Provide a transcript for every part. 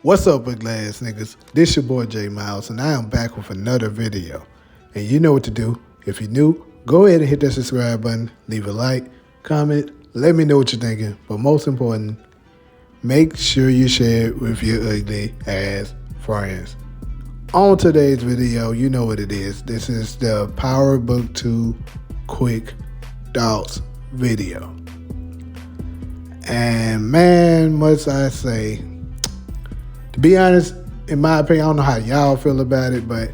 What's up, big ass niggas? This your boy J Miles, and I am back with another video. And you know what to do. If you're new, go ahead and hit that subscribe button, leave a like, comment, let me know what you're thinking. But most important, make sure you share it with your ugly ass friends. On today's video, you know what it is. This is the Power Book 2 Quick Thoughts video. And man, must I say, to be honest, in my opinion, I don't know how y'all feel about it, but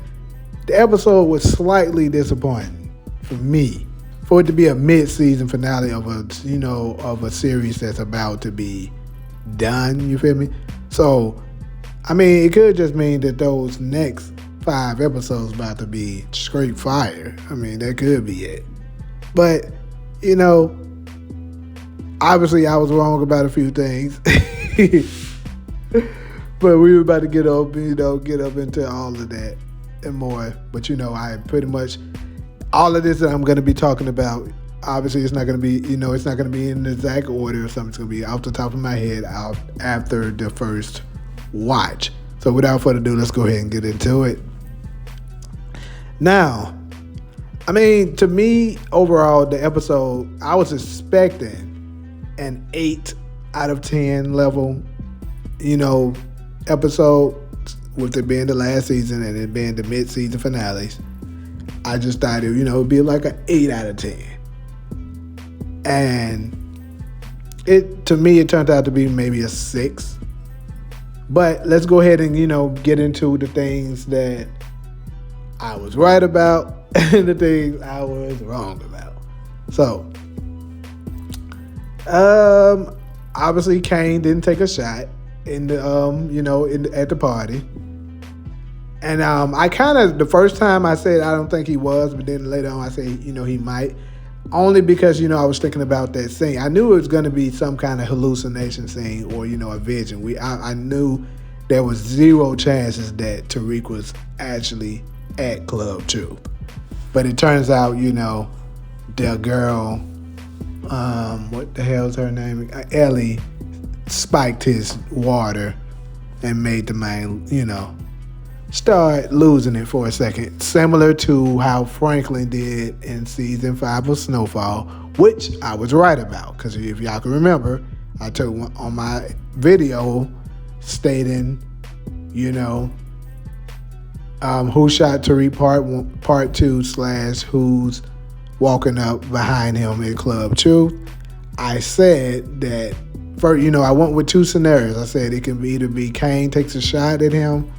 the episode was slightly disappointing for me. For it to be a mid-season finale of a series that's about to be done, you feel me? So, I mean, it could just mean that those next 5 episodes about to be straight fire. I mean, that could be it. But, obviously I was wrong about a few things. But we were about to get up into all of that and more. But I pretty much all of this that I'm going to be talking about. Obviously, it's not going to be, it's not going to be in the exact order or something. It's going to be off the top of my head out after the first watch. So without further ado, let's go ahead and get into it. Now, I mean, to me, overall, the episode, I was expecting an 8 out of 10 level, episode, with it being the last season and it being the mid-season finales. I just thought it, would be like an 8 out of 10. And to me, it turned out to be maybe a 6. But let's go ahead and, get into the things that I was right about and the things I was wrong about. So, obviously Kane didn't take a shot in the, at the party. And I kind of, the first time I said I don't think he was, but then later on I said, he might. Only because, I was thinking about that scene. I knew it was going to be some kind of hallucination scene or, a vision. I knew there was zero chances that Tariq was actually at Club Truth. But it turns out, the girl, what the hell's her name? Ellie spiked his water and made the man, start losing it for a second. Similar to how Franklin did in season 5 of Snowfall, which I was right about. Because if y'all can remember, I took one on my video stating, who shot Tariq part 2 / who's walking up behind him in Club Truth. I said that first, I went with 2 scenarios. I said it can either be Kane takes a shot at him,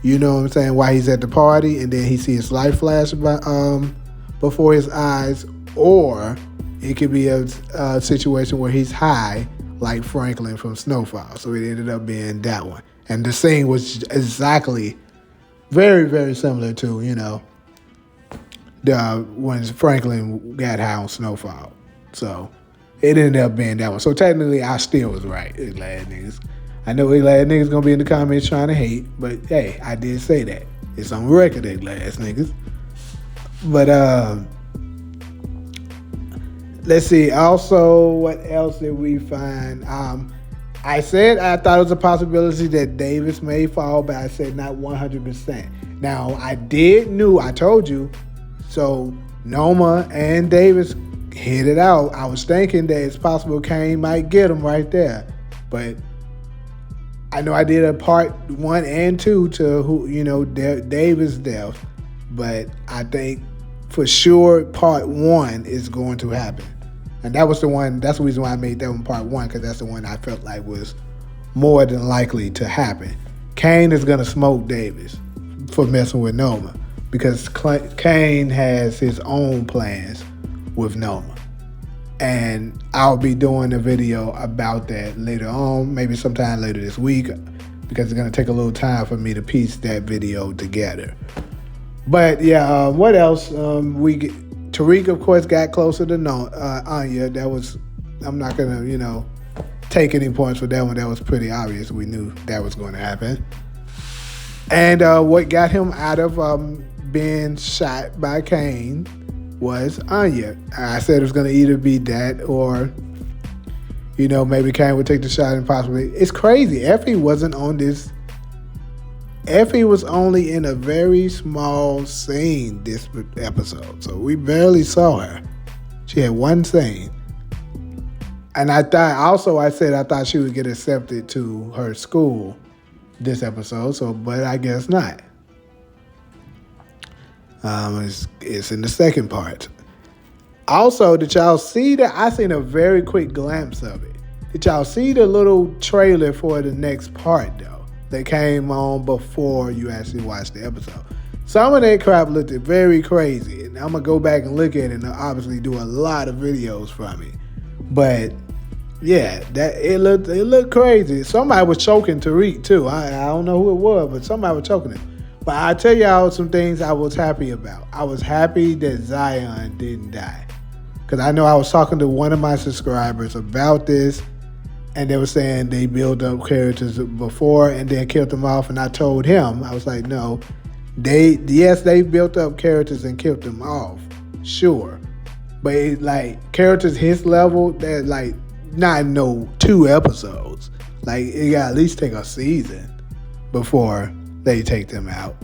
while he's at the party, and then he sees his light flash before his eyes, or it could be a situation where he's high, like Franklin from Snowfall. So it ended up being that one. And the scene was exactly very, very similar to, when Franklin got high on Snowfall. So it ended up being that one. So technically, I still was right, glad niggas. I know glad niggas gonna be in the comments trying to hate, but hey, I did say that. It's on record, glad niggas. But let's see. Also, what else did we find? I said I thought it was a possibility that Davis may fall, but I said not 100%. Now, I told you, so Noma and Davis hit it out. I was thinking that it's possible Kane might get him right there. But I know I did a part 1 and 2 to Davis' death. But I think for sure part 1 is going to happen. And that's the reason why I made that one part 1, because that's the one I felt like was more than likely to happen. Kane is going to smoke Davis for messing with Noma, because Kane has his own plans with Noma. And I'll be doing a video about that later on, maybe sometime later this week, because it's going to take a little time for me to piece that video together. But yeah, what else? Tariq, of course, got closer to Anya. I'm not going to, take any points for that one. That was pretty obvious. We knew that was going to happen. And what got him out of being shot by Kane was Anya. I said it was going to either be that or, maybe Kane would take the shot and possibly. It's crazy. Effie wasn't on this Effie was only in a very small scene this episode, so we barely saw her. She had one scene. And I said I thought she would get accepted to her school this episode, but I guess not. It's in the second part. Also, did y'all see that? I seen a very quick glimpse of it. Did y'all see the little trailer for the next part, though? That came on before you actually watched the episode. Some of that crap looked very crazy. And I'm going to go back and look at it and obviously do a lot of videos from it. But, yeah, it looked crazy. Somebody was choking Tariq, too. I don't know who it was, but somebody was choking him. But I tell y'all some things I was happy about. I was happy that Zion didn't die. Because I know I was talking to one of my subscribers about this, and they were saying they built up characters before and then killed them off. And I told him, I was like, no, they built up characters and killed them off, sure. But characters his level, they're not no 2 episodes. It got at least take a season before they take them out.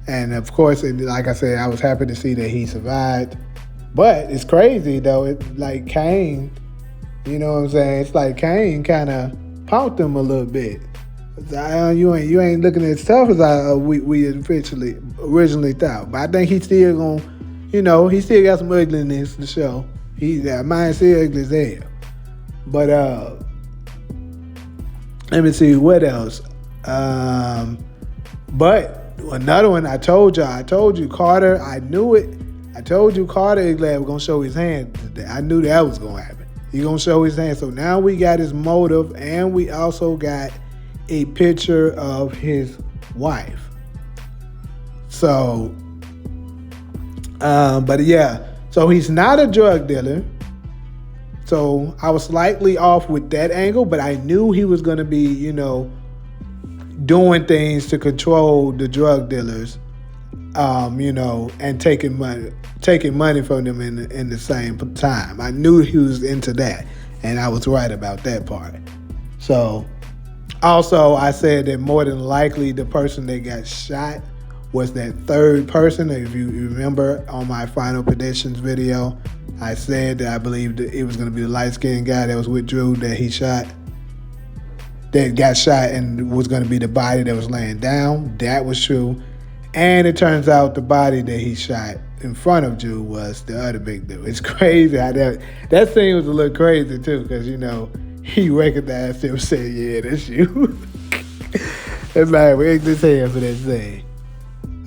And of course, like I said, I was happy to see that he survived. But it's crazy though. It's like Kane, you know what I'm saying? It's like Kane kind of punked him a little bit. You ain't looking as tough as we originally thought. But I think he's still gonna, he still got some ugliness to show. Mine's still ugly as hell. But let me see what else. But another one, I told you Carter. I knew it. I told you Carter is glad we're going to show his hand today. I knew that was going to happen. He's going to show his hand. So now we got his motive, and we also got a picture of his wife. So, but yeah. So he's not a drug dealer. So I was slightly off with that angle, but I knew he was going to be, doing things to control the drug dealers. And taking money from them in the same time. I knew he was into that, and I was right about that part. So, also, I said that more than likely the person that got shot was that third person. If you remember on my final predictions video, I said that I believed that it was going to be the light-skinned guy that was with Drew that got shot and was going to be the body that was laying down. That was true. And it turns out the body that he shot in front of Drew was the other big dude. It's crazy how that scene was a little crazy too, because he recognized him and said, "Yeah, that's you." It's like we ain't this hand for that scene.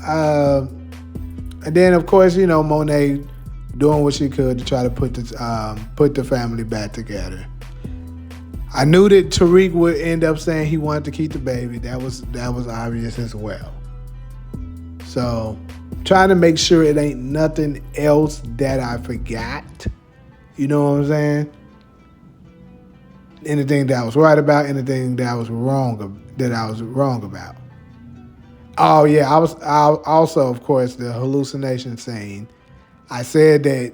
And then of course Monet doing what she could to try to put the family back together. I knew that Tariq would end up saying he wanted to keep the baby. That was obvious as well. So, trying to make sure it ain't nothing else that I forgot. You know what I'm saying? Anything that I was right about, anything that I was wrong about. Oh yeah, I also, of course, the hallucination scene. I said that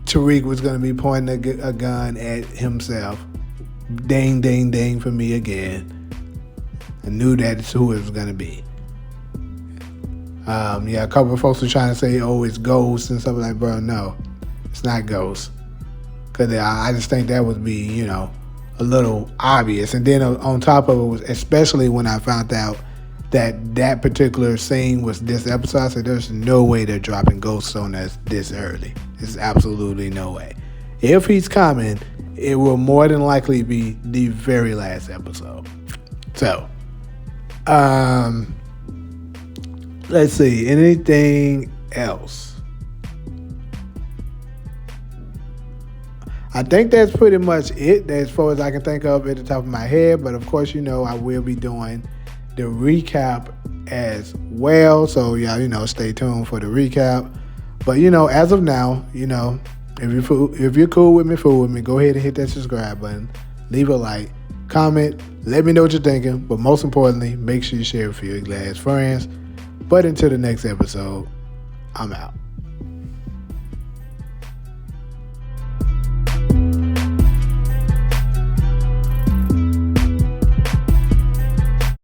Tariq was going to be pointing a gun at himself. Ding, ding, ding for me again. I knew that's who it was going to be. A couple of folks were trying to say, "Oh, it's Ghost," and stuff like, bro, no, it's not Ghost. Because I just think that would be, a little obvious. And then on top of it was, especially when I found out that particular scene was this episode, I said, there's no way they're dropping Ghost on us this early. There's absolutely no way. If he's coming, it will more than likely be the very last episode. So, let's see, anything else? I think that's pretty much it as far as I can think of at the top of my head. But of course, I will be doing the recap as well. So yeah, stay tuned for the recap. But as of now, if you're cool with me, go ahead and hit that subscribe button, leave a like, comment, let me know what you're thinking. But most importantly, make sure you share it with your glass friends. But until the next episode, I'm out.